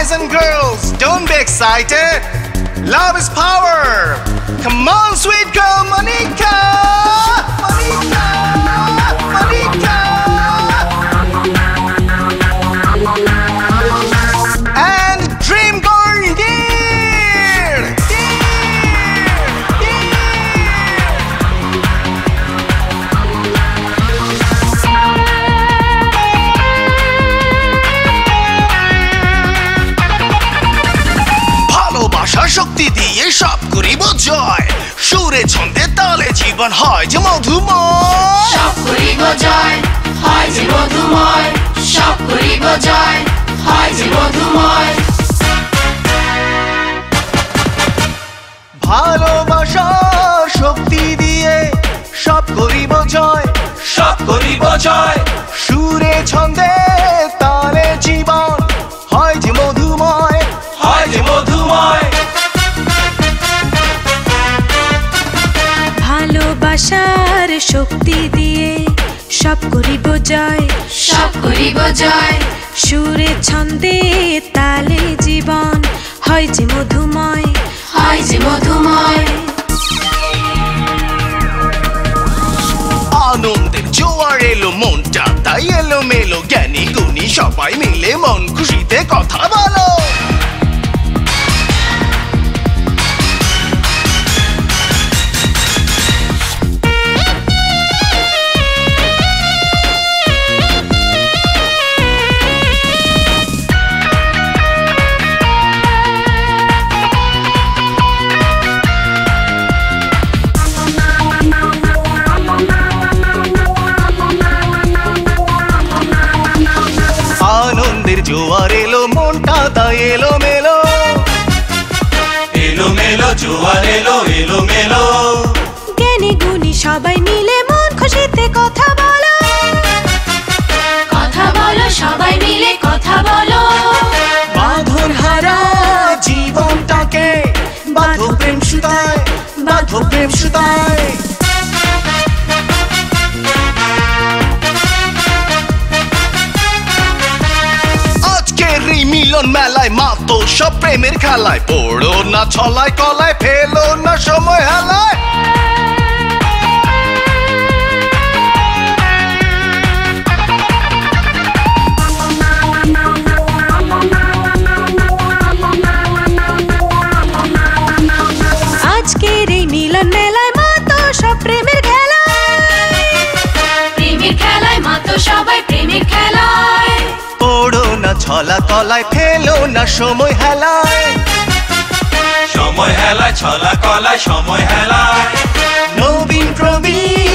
Boys and girls, don't be excited. Love is power. Come on, sweet girl, Monica. Monica, Monica. And dream girl, dear, dear, ভালোবাসা শক্তি দিয়ে সব করিব জয় সুরে ছন্দে তালে জীবন হয় যে মধুময় সব করিব জয় হয় যে মধুময় সব করিব জয় হয় যে মধুময় ভালোবাসা শক্তি দিয়ে সব করিব জয় সব করিব জয় সুরে ছন্দে তালে জীবন হয় যে মধুময় হয় যে মধুময় ভালোবাসার শক্তি দিয়ে সব করিব জয় সব করিব জয় সুরে ছন্দে তালে জীবন হয় যে মধুময় হয় যে মধুময় আনন্দের জোয়ার এলো মনটা তাই এলো মেলো জ্ঞানী গুণী সবাই মিলে মন খুশিতে কথা বলো আনন্দের জোয়ার এলো মনটা তাই এলো মেলো এলো মেলো জোয়ার এলো এলো মেলো জ্ঞানী গুণী সবাই মিলে মন খুশিতে কথা বলো কথা বলো সবাই মিলে কথা বলো বাঁধন হারা জীবনটাকে বাঁধো প্রেম সুতায় বাঁধো প্রেম সুতায় আজকের এই মিলন মেলায় মাতো সব প্রেমের খেলায় পড়ো না ছলায় কলায় ফেলো না সময় হেলায় আজকের এই মিলন মেলায় মা তো সব প্রেমের খেলায় প্রেমের খেলায় মাতো সবাই প্রেমের খেলায় পড়ো না ছলা কলায় ফেলো না সময় হেলায় সময় হেলায় ছলা কলায় সময় হেলায় নবীন প্রবীণ